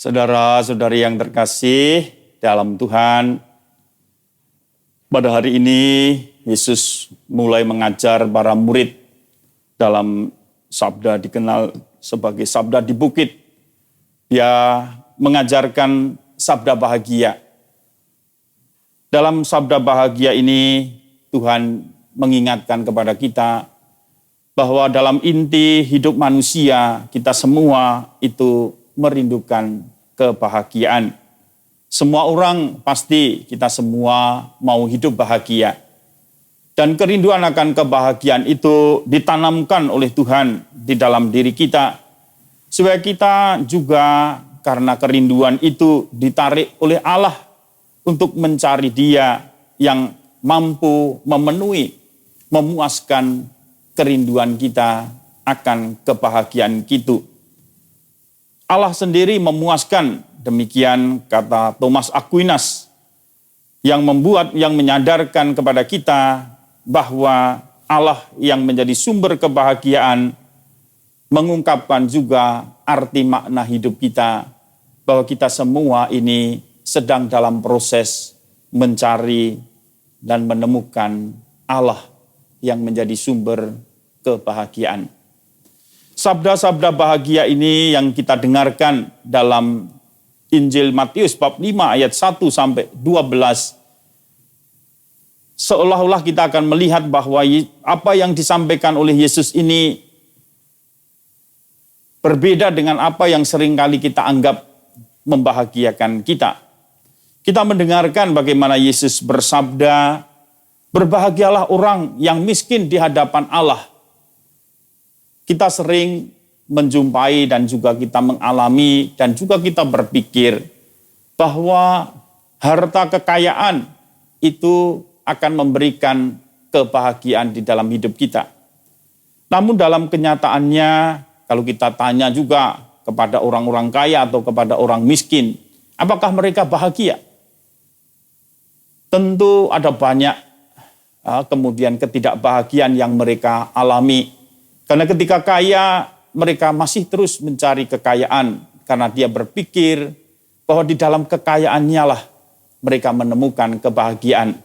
Saudara-saudari yang terkasih dalam Tuhan, pada hari ini Yesus mulai mengajar para murid dalam sabda dikenal sebagai sabda di bukit. Dia mengajarkan sabda bahagia. Dalam sabda bahagia ini Tuhan mengingatkan kepada kita bahwa dalam inti hidup manusia kita semua itu merindukan kebahagiaan. Semua orang pasti kita semua mau hidup bahagia. Dan kerinduan akan kebahagiaan itu ditanamkan oleh Tuhan di dalam diri kita. Supaya kita juga karena kerinduan itu ditarik oleh Allah untuk mencari Dia yang mampu memenuhi, memuaskan kerinduan kita akan kebahagiaan itu. Allah sendiri memuaskan, demikian kata Thomas Aquinas, yang menyadarkan kepada kita bahwa Allah yang menjadi sumber kebahagiaan mengungkapkan juga arti makna hidup kita, bahwa kita semua ini sedang dalam proses mencari dan menemukan Allah yang menjadi sumber kebahagiaan. Sabda-sabda bahagia ini yang kita dengarkan dalam Injil Matius bab 5 ayat 1 sampai 12. Seolah-olah kita akan melihat bahwa apa yang disampaikan oleh Yesus ini berbeda dengan apa yang seringkali kita anggap membahagiakan kita. Kita mendengarkan bagaimana Yesus bersabda, "Berbahagialah orang yang miskin di hadapan Allah." Kita sering menjumpai dan juga kita mengalami dan juga kita berpikir bahwa harta kekayaan itu akan memberikan kebahagiaan di dalam hidup kita. Namun dalam kenyataannya, kalau kita tanya juga kepada orang-orang kaya atau kepada orang miskin, apakah mereka bahagia? Tentu ada banyak kemudian ketidakbahagiaan yang mereka alami. Karena ketika kaya, mereka masih terus mencari kekayaan. Karena dia berpikir bahwa di dalam kekayaannya lah mereka menemukan kebahagiaan.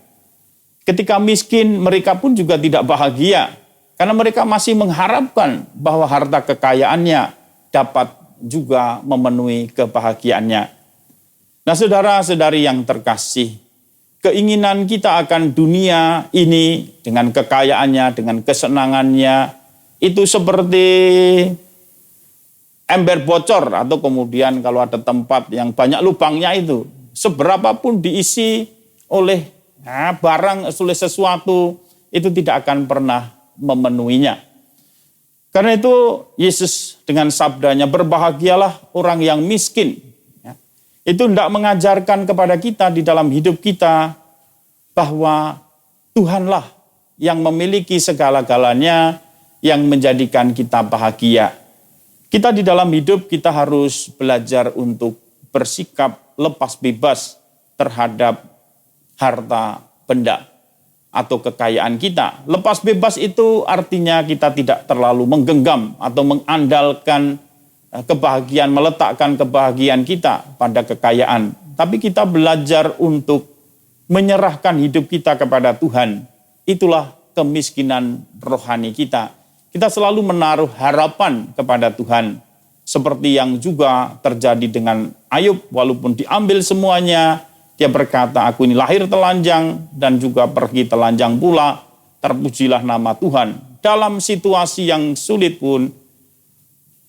Ketika miskin, mereka pun juga tidak bahagia. Karena mereka masih mengharapkan bahwa harta kekayaannya dapat juga memenuhi kebahagiaannya. Nah, saudara-saudari yang terkasih, keinginan kita akan dunia ini dengan kekayaannya, dengan kesenangannya, itu seperti ember bocor atau kemudian kalau ada tempat yang banyak lubangnya itu, seberapapun diisi oleh barang, oleh sesuatu, itu tidak akan pernah memenuhinya. Karena itu Yesus dengan sabdanya, "Berbahagialah orang yang miskin." Itu tidak mengajarkan kepada kita di dalam hidup kita bahwa Tuhanlah yang memiliki segala-galanya yang menjadikan kita bahagia. Kita di dalam hidup kita harus belajar untuk bersikap lepas bebas terhadap harta benda atau kekayaan kita. Lepas bebas itu artinya kita tidak terlalu menggenggam atau mengandalkan kebahagiaan, meletakkan kebahagiaan kita pada kekayaan. Tapi kita belajar untuk menyerahkan hidup kita kepada Tuhan. Itulah kemiskinan rohani kita. Kita selalu menaruh harapan kepada Tuhan. Seperti yang juga terjadi dengan Ayub, walaupun diambil semuanya, dia berkata, "Aku ini lahir telanjang dan juga pergi telanjang pula, terpujilah nama Tuhan." Dalam situasi yang sulit pun,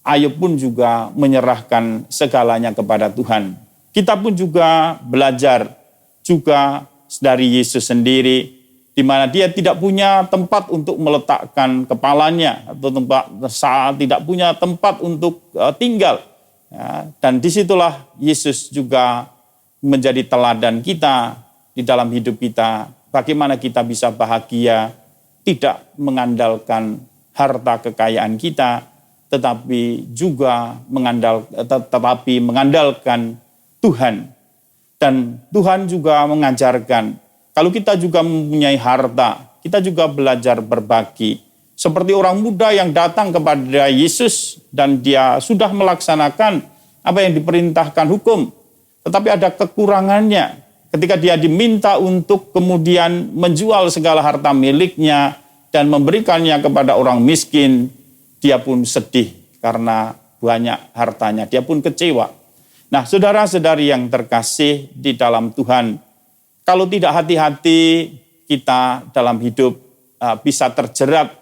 Ayub pun juga menyerahkan segalanya kepada Tuhan. Kita pun juga belajar juga dari Yesus sendiri, di mana dia tidak punya tempat untuk meletakkan kepalanya atau tidak punya tempat untuk tinggal. Dan disitulah Yesus juga menjadi teladan kita di dalam hidup kita. Bagaimana kita bisa bahagia, tidak mengandalkan harta kekayaan kita, tetapi juga mengandalkan Tuhan. Dan Tuhan juga mengajarkan, kalau kita juga mempunyai harta, kita juga belajar berbagi. Seperti orang muda yang datang kepada Yesus dan dia sudah melaksanakan apa yang diperintahkan hukum. Tetapi ada kekurangannya ketika dia diminta untuk kemudian menjual segala harta miliknya dan memberikannya kepada orang miskin, dia pun sedih karena banyak hartanya, dia pun kecewa. Nah, saudara-saudari yang terkasih di dalam Tuhan, kalau tidak hati-hati kita dalam hidup bisa terjerat,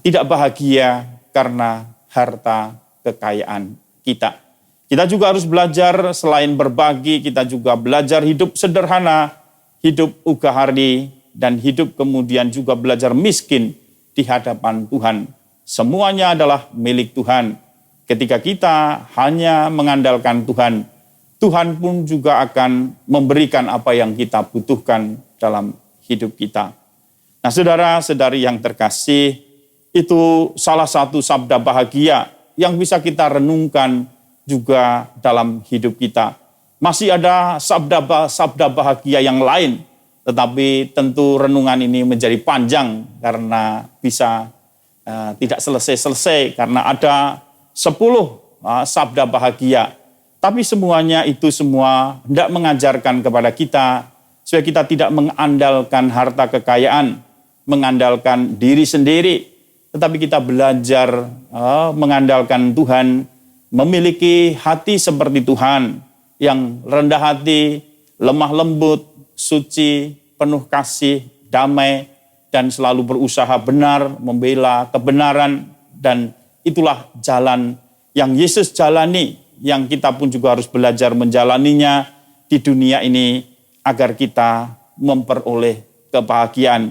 tidak bahagia karena harta kekayaan kita. Kita juga harus belajar selain berbagi, kita juga belajar hidup sederhana, hidup ugahari, dan hidup kemudian juga belajar miskin di hadapan Tuhan. Semuanya adalah milik Tuhan. Ketika kita hanya mengandalkan Tuhan, Tuhan pun juga akan memberikan apa yang kita butuhkan dalam hidup kita. Nah, saudara-saudari yang terkasih, itu salah satu sabda bahagia yang bisa kita renungkan juga dalam hidup kita. Masih ada sabda bahagia yang lain, tetapi tentu renungan ini menjadi panjang karena bisa tidak selesai-selesai karena ada 10 sabda bahagia. Tapi semuanya itu semua hendak mengajarkan kepada kita supaya kita tidak mengandalkan harta kekayaan, mengandalkan diri sendiri, tetapi kita belajar mengandalkan Tuhan, memiliki hati seperti Tuhan yang rendah hati, lemah lembut, suci, penuh kasih, damai, dan selalu berusaha benar, membela kebenaran, dan itulah jalan yang Yesus jalani, yang kita pun juga harus belajar menjalaninya di dunia ini agar kita memperoleh kebahagiaan.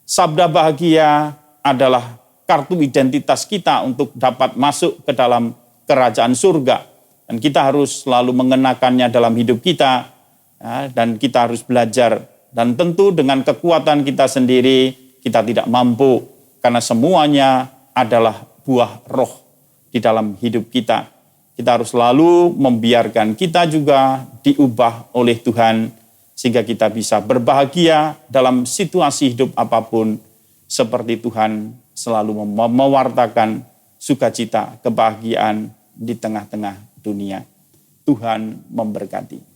Sabda bahagia adalah kartu identitas kita untuk dapat masuk ke dalam kerajaan surga. Dan kita harus selalu mengenakannya dalam hidup kita, dan kita harus belajar. Dan tentu dengan kekuatan kita sendiri, kita tidak mampu, karena semuanya adalah buah roh di dalam hidup kita. Kita harus selalu membiarkan kita juga diubah oleh Tuhan, sehingga kita bisa berbahagia dalam situasi hidup apapun, seperti Tuhan selalu mewartakan sukacita, kebahagiaan di tengah-tengah dunia. Tuhan memberkati.